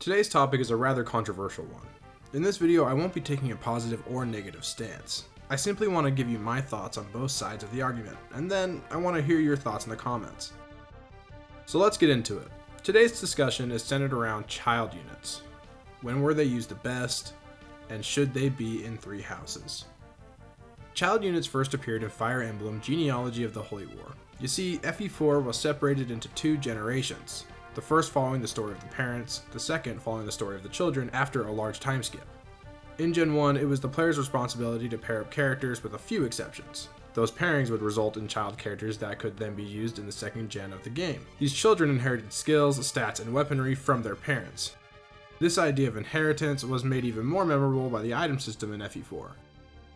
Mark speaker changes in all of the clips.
Speaker 1: Today's topic is a rather controversial one. In this video, I won't be taking a positive or negative stance. I simply want to give you my thoughts on both sides of the argument, and then I want to hear your thoughts in the comments. So let's get into it. Today's discussion is centered around child units. When were they used the best, and should they be in 3 houses? Child units first appeared in Fire Emblem Genealogy of the Holy War. You see, FE4 was separated into 2 generations. The first following the story of the parents, the second following the story of the children after a large time skip. In Gen 1, it was the player's responsibility to pair up characters with a few exceptions. Those pairings would result in child characters that could then be used in the second gen of the game. These children inherited skills, stats, and weaponry from their parents. This idea of inheritance was made even more memorable by the item system in FE4.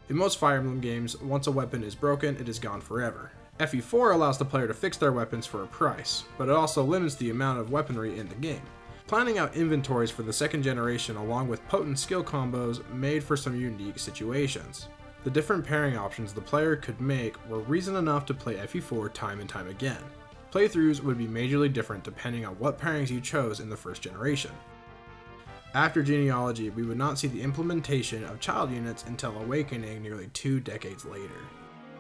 Speaker 1: In most Fire Emblem games, once a weapon is broken, it is gone forever. FE4 allows the player to fix their weapons for a price, but it also limits the amount of weaponry in the game. Planning out inventories for the second generation along with potent skill combos made for some unique situations. The different pairing options the player could make were reason enough to play FE4 time and time again. Playthroughs would be majorly different depending on what pairings you chose in the first generation. After Genealogy, we would not see the implementation of child units until Awakening nearly 2 decades later.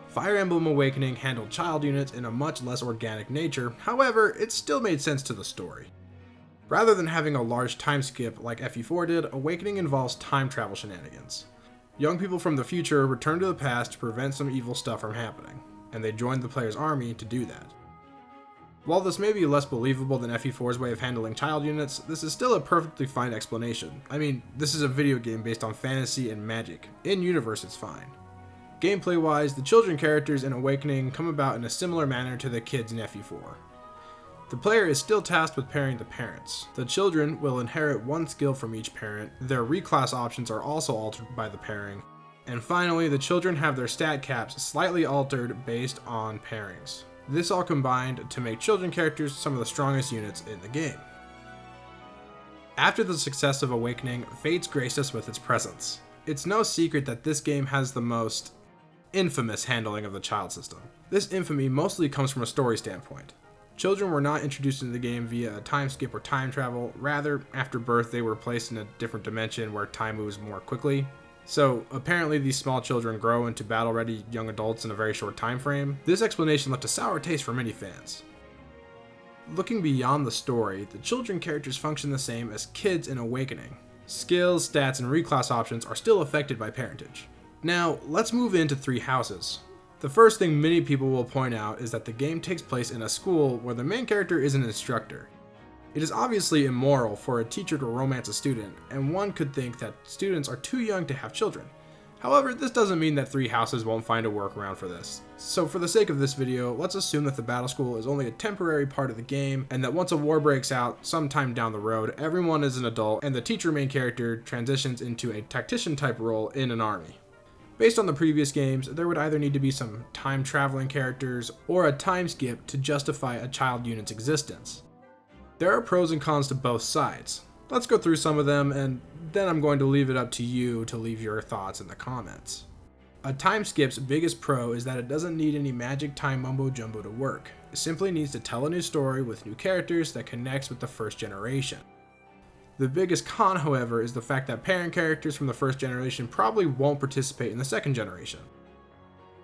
Speaker 1: Fire Emblem Awakening handled child units in a much less organic nature, however, it still made sense to the story. Rather than having a large time skip like FE4 did, Awakening involves time travel shenanigans. Young people from the future return to the past to prevent some evil stuff from happening, and they join the player's army to do that. While this may be less believable than FE4's way of handling child units, this is still a perfectly fine explanation. I mean, this is a video game based on fantasy and magic. In universe, it's fine. Gameplay-wise, the children characters in Awakening come about in a similar manner to the kids in FE4. The player is still tasked with pairing the parents. The children will inherit one skill from each parent, their reclass options are also altered by the pairing, and finally, the children have their stat caps slightly altered based on pairings. This all combined to make children characters some of the strongest units in the game. After the success of Awakening, Fates graced us with its presence. It's no secret that this game has the most infamous handling of the child system. This infamy mostly comes from a story standpoint. Children were not introduced into the game via a time skip or time travel, rather, after birth they were placed in a different dimension where time moves more quickly. So, apparently these small children grow into battle-ready young adults in a very short time frame. This explanation left a sour taste for many fans. Looking beyond the story, the children characters function the same as kids in Awakening. Skills, stats, and reclass options are still affected by parentage. Now, let's move into 3 houses. The first thing many people will point out is that the game takes place in a school where the main character is an instructor. It is obviously immoral for a teacher to romance a student, and one could think that students are too young to have children. However, this doesn't mean that 3 houses won't find a workaround for this. So for the sake of this video, let's assume that the battle school is only a temporary part of the game, and that once a war breaks out sometime down the road, everyone is an adult, and the teacher main character transitions into a tactician type role in an army. Based on the previous games, there would either need to be some time traveling characters or a time skip to justify a child unit's existence. There are pros and cons to both sides. Let's go through some of them, and then I'm going to leave it up to you to leave your thoughts in the comments. A time skip's biggest pro is that it doesn't need any magic time mumbo jumbo to work. It simply needs to tell a new story with new characters that connects with the first generation. The biggest con, however, is the fact that parent characters from the first generation probably won't participate in the second generation.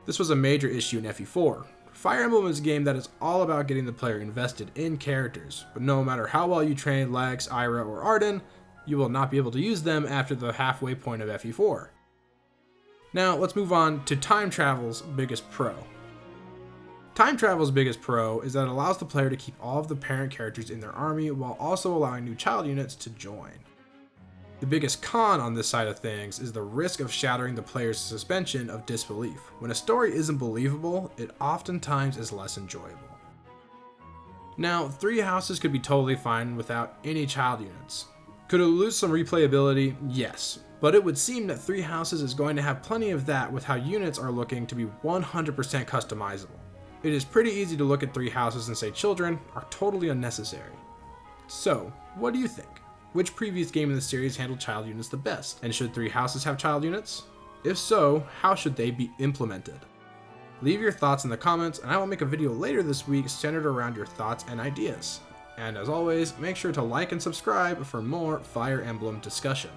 Speaker 1: This was a major issue in FE4. Fire Emblem is a game that is all about getting the player invested in characters, but no matter how well you train Lex, Ira, or Arden, you will not be able to use them after the halfway point of FE4. Now, let's move on to time travel's biggest pro. Time travel's biggest pro is that it allows the player to keep all of the parent characters in their army while also allowing new child units to join. The biggest con on this side of things is the risk of shattering the player's suspension of disbelief. When a story isn't believable, it oftentimes is less enjoyable. Now, 3 houses could be totally fine without any child units. Could it lose some replayability? Yes, but it would seem that 3 houses is going to have plenty of that with how units are looking to be 100% customizable. It is pretty easy to look at 3 houses and say children are totally unnecessary. So, what do you think? Which previous game in the series handled child units the best? And should 3 houses have child units? If so, how should they be implemented? Leave your thoughts in the comments, and I will make a video later this week centered around your thoughts and ideas. And as always, make sure to like and subscribe for more Fire Emblem discussion.